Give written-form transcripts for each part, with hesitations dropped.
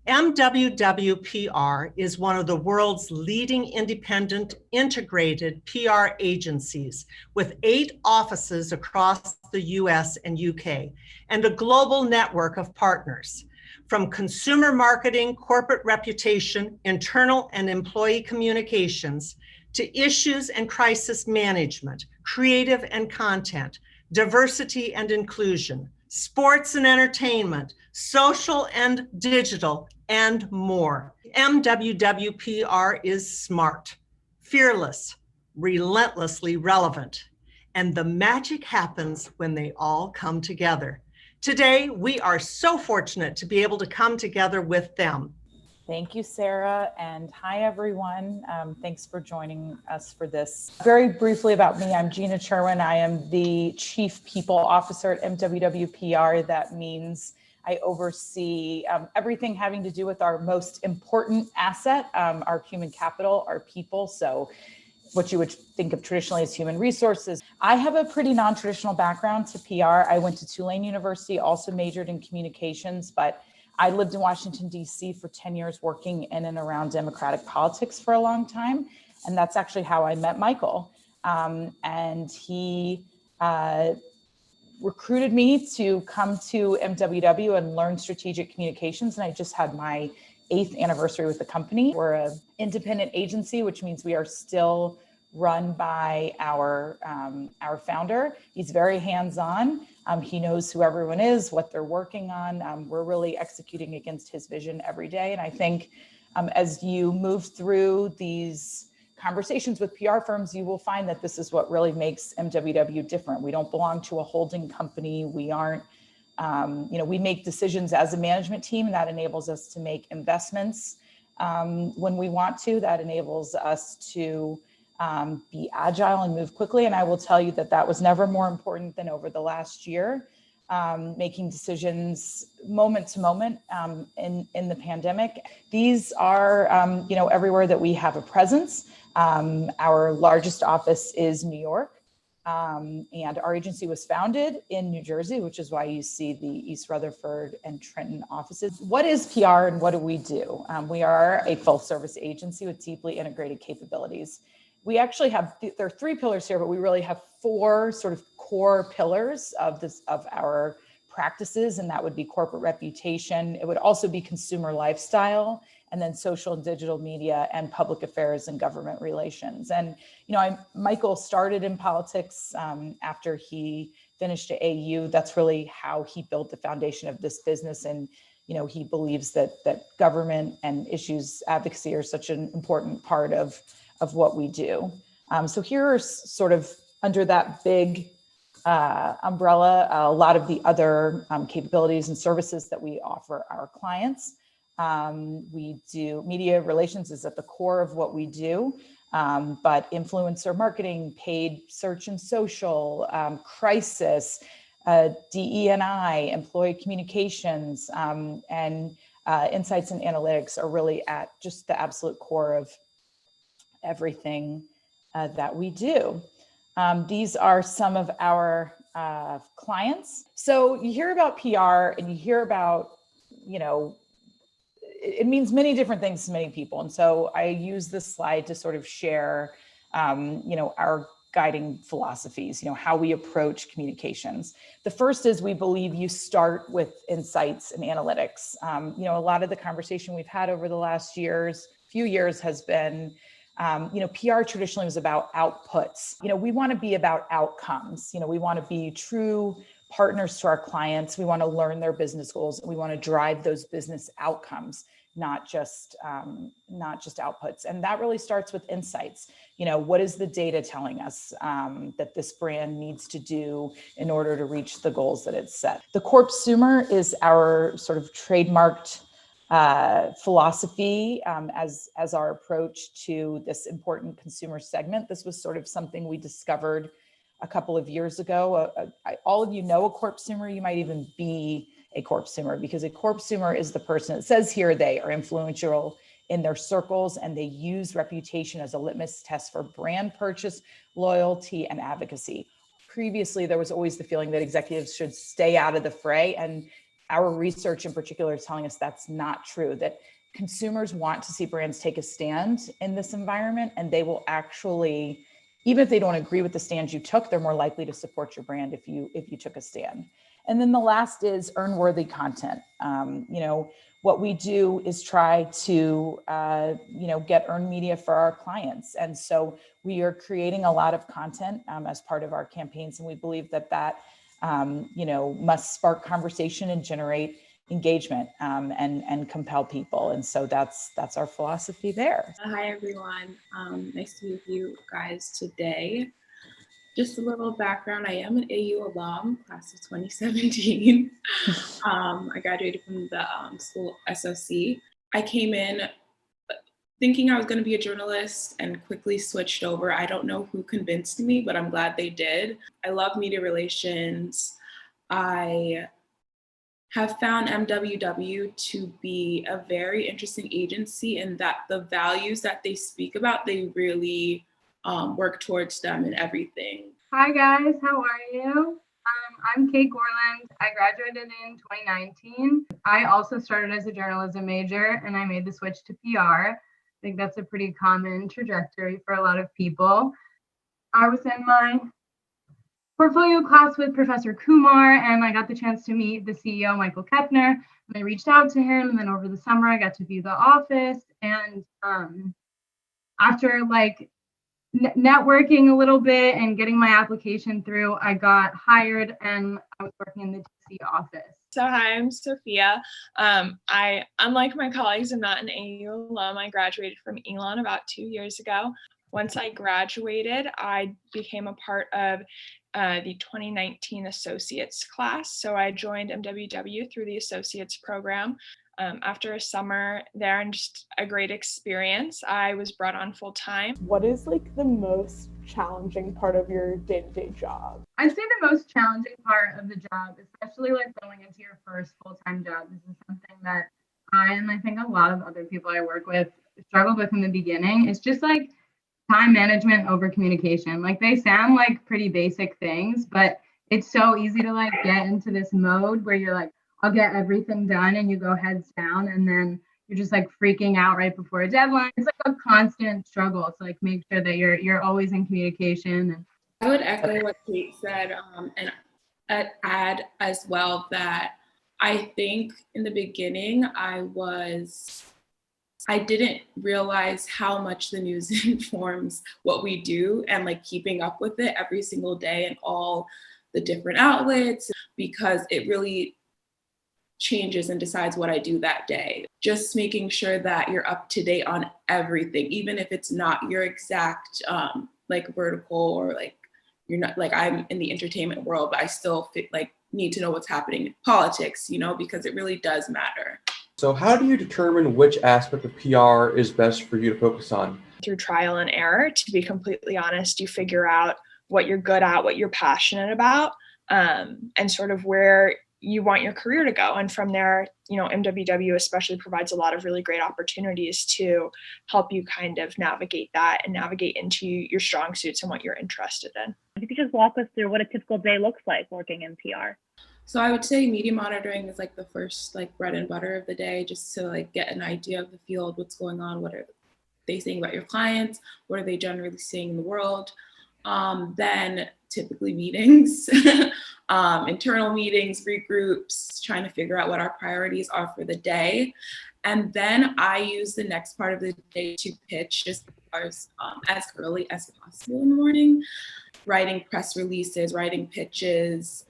MWWPR is one of the world's leading independent integrated PR agencies with 8 offices across the US and UK and a global network of partners. From consumer marketing, corporate reputation, internal and employee communications, to issues and crisis management, creative and content, diversity and inclusion, sports and entertainment, social and digital, and more. MWWPR is smart, fearless, relentlessly relevant, and the magic happens when they all come together. Today, we are so fortunate to be able to come together with them. Thank you, Sarah, and hi, everyone. Thanks for joining us for this. Very briefly about me, I'm Gina Cherwin. I am the Chief People Officer at MWWPR. That means I oversee everything having to do with our most important asset, our human capital, our people. So what you would think of traditionally as human resources. I have a pretty non-traditional background to PR. I went to Tulane University, also majored in communications, but I lived in Washington, D.C. for 10 years working in and around Democratic politics for a long time. And that's actually how I met Michael. And he recruited me to come to MWW and learn strategic communications. And I just had my 8th anniversary with the company. We're an independent agency, which means we are still run by our founder. He's very hands-on. He knows who everyone is, what they're working on. We're really executing against his vision every day. And I think as you move through these conversations with PR firms, you will find that this is what really makes MWW different. We don't belong to a holding company. We aren't, we make decisions as a management team, and that enables us to make investments when we want to. That enables us to be agile and move quickly. And I will tell you that that was never more important than over the last year, making decisions moment to moment in the pandemic. These are, everywhere that we have a presence. Our largest office is New York, and our agency was founded in New Jersey, which is why you see the East Rutherford and Trenton offices. What is PR and what do? We are a full service agency with deeply integrated capabilities. We actually have, there are 3 pillars here, but we really have 4 sort of core pillars of our practices, and that would be corporate reputation. It would also be consumer lifestyle, and then social and digital media, and public affairs and government relations. And, Michael started in politics after he finished at AU. That's really how he built the foundation of this business. And, he believes that government and issues advocacy are such an important part of what we do. So here are sort of under that big umbrella, a lot of the other capabilities and services that we offer our clients. We do media relations is at the core of what we do, but influencer marketing, paid search and social, crisis, DE&I, employee communications, and insights and analytics are really at just the absolute core of everything that we do. These are some of our clients. So you hear about PR and you hear about, it means many different things to many people. And so I use this slide to sort of share, our guiding philosophies, how we approach communications. The first is we believe you start with insights and analytics. A lot of the conversation we've had over the last few years has been, PR traditionally was about outputs. We want to be about outcomes. We want to be true partners to our clients. We want to learn their business goals. We want to drive those business outcomes, not just outputs. And that really starts with insights. What is the data telling us that this brand needs to do in order to reach the goals that it's set? The corpsumer is our sort of trademarked philosophy as our approach to this important consumer segment. This was sort of something we discovered a couple of years ago. All of you know a corpsumer. You might even be a corpsumer, because a corpsumer is the person, it says here, they are influential in their circles and they use reputation as a litmus test for brand purchase, loyalty, and advocacy. Previously, there was always the feeling that executives should stay out of the fray, and our research in particular is telling us that's not true, that consumers want to see brands take a stand in this environment, and they will actually, even if they don't agree with the stand you took, they're more likely to support your brand if you took a stand. And then the last is earn worthy content. What we do is try to, get earned media for our clients. And so we are creating a lot of content as part of our campaigns. And we believe that must spark conversation and generate engagement and compel people. And so that's our philosophy there. Hi, everyone. Nice to be with you guys today. Just a little background. I am an AU alum, class of 2017. I graduated from the school SOC. I came in thinking I was going to be a journalist and quickly switched over. I don't know who convinced me, but I'm glad they did. I love media relations. I have found MWW to be a very interesting agency in that the values that they speak about, they really work towards them in everything. Hi guys, how are you? I'm Kate Gorland. I graduated in 2019. I also started as a journalism major and I made the switch to PR. I think that's a pretty common trajectory for a lot of people. I was in my portfolio class with Professor Kumar and I got the chance to meet the CEO, Michael Kepner. And I reached out to him, and then over the summer I got to view the office. And after networking a little bit and getting my application through, I got hired and I was working in the DC office. So hi, I'm Sophia. I, unlike my colleagues, am not an AU alum. I graduated from Elon about 2 years ago. Once I graduated, I became a part of the 2019 associates class. So I joined MWW through the associates program. After a summer there and just a great experience, I was brought on full time. What is the most challenging part of your day-to-day job? I'd say the most challenging part of the job, especially going into your first full-time job, this is something that I think a lot of other people I work with struggled with in the beginning. It's just time management over communication. They sound like pretty basic things, but it's so easy to get into this mode where you're I'll get everything done, and you go heads down, and then you're just freaking out right before a deadline. It's a constant struggle to make sure that you're always in communication. I would echo what Kate said, and add as well that I think in the beginning I didn't realize how much the news informs what we do, and keeping up with it every single day and all the different outlets, because it really changes and decides what I do that day. Just making sure that you're up to date on everything, even if it's not your exact vertical, or you're not I'm in the entertainment world, but I still need to know what's happening in politics, because it really does matter. So how do you determine which aspect of PR is best for you to focus on? Through trial and error, to be completely honest, you figure out what you're good at, what you're passionate about, and sort of where you want your career to go. And from there, MWW especially provides a lot of really great opportunities to help you kind of navigate that and navigate into your strong suits and what you're interested in. If you could just walk us through what a typical day looks like working in PR. So I would say media monitoring is the first bread and butter of the day, just to get an idea of the field, what's going on, what are they saying about your clients, what are they generally seeing in the world. Then typically meetings, internal meetings, group groups, trying to figure out what our priorities are for the day. And then I use the next part of the day to pitch just as early as possible in the morning, writing press releases, writing pitches,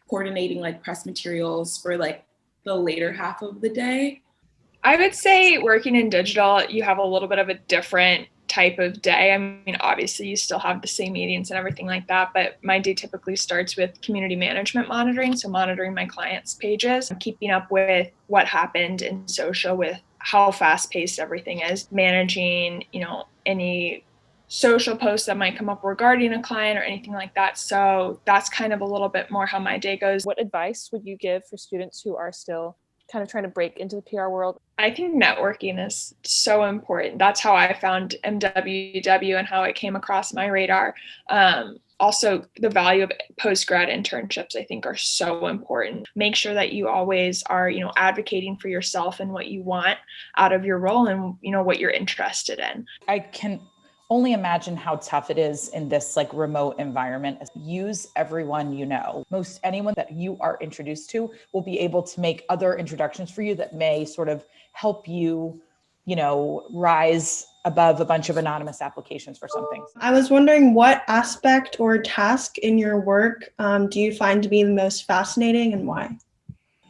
coordinating press materials for the later half of the day. I would say working in digital, you have a little bit of a different type of day. I mean, obviously you still have the same meetings and everything like that, but my day typically starts with community management monitoring. So monitoring my clients' pages, keeping up with what happened in social, with how fast paced everything is, managing, any social posts that might come up regarding a client or anything like that. So that's kind of a little bit more how my day goes. What advice would you give for students who are still kind of trying to break into the PR world? I think networking is so important. That's how I found MWW and how it came across my radar. Also, the value of post-grad internships, I think, are so important. Make sure that you always are, advocating for yourself and what you want out of your role and, what you're interested in. I can only imagine how tough it is in this like remote environment. Use everyone you know. Most anyone that you are introduced to will be able to make other introductions for you that may sort of help you, rise above a bunch of anonymous applications for something. I was wondering, what aspect or task in your work do you find to be the most fascinating, and why?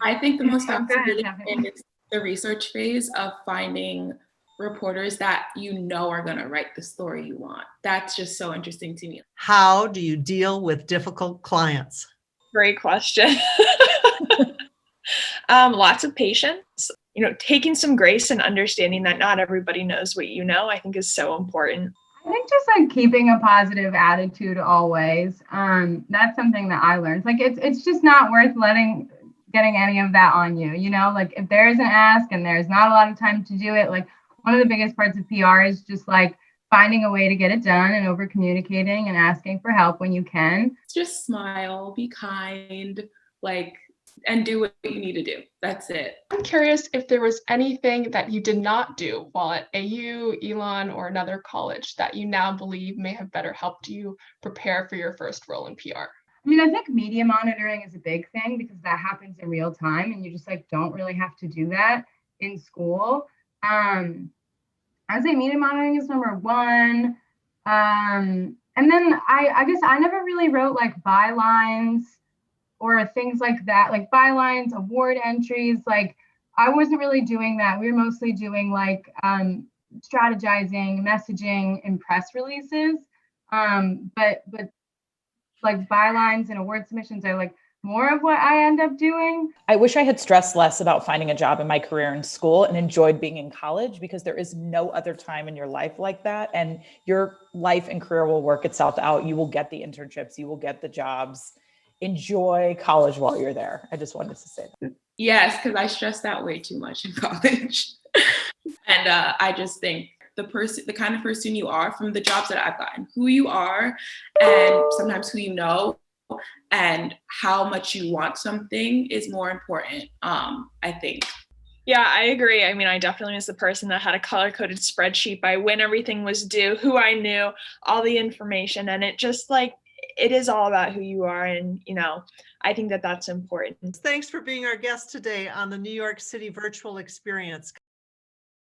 I think the most fascinating thing is the research phase of finding reporters that are going to write the story you want. That's just so interesting to me. How do you deal with difficult clients? Great question. Lots of patience. Taking some grace and understanding that not everybody knows what you know, I think is so important. I think just like keeping a positive attitude always. That's something that I learned. Like it's just not worth getting any of that on you. Like if there is an ask and there's not a lot of time to do it, like one of the biggest parts of PR is just like finding a way to get it done and over communicating and asking for help when you can. Just smile, be kind, and do what you need to do. That's it. I'm curious if there was anything that you did not do while at AU, Elon, or another college that you now believe may have better helped you prepare for your first role in PR. I think media monitoring is a big thing because that happens in real time and you just don't really have to do that in school. I'd say media monitoring is number one. And then I guess I never really wrote bylines or things like that, like bylines, award entries. I wasn't really doing that. We were mostly doing strategizing, messaging, and press releases. But bylines and award submissions are more of what I end up doing. I wish I had stressed less about finding a job in my career in school and enjoyed being in college, because there is no other time in your life like that. And your life and career will work itself out. You will get the internships, you will get the jobs. Enjoy college while you're there. I just wanted to say that. Yes, because I stressed out way too much in college. And I just think the kind of person you are from the jobs that I've gotten, who you are, and sometimes who you know, and how much you want something is more important, I think. Yeah, I agree. I definitely was the person that had a color-coded spreadsheet by when everything was due, who I knew, all the information, and it just it is all about who you are. And, I think that that's important. Thanks for being our guest today on the New York City Virtual Experience.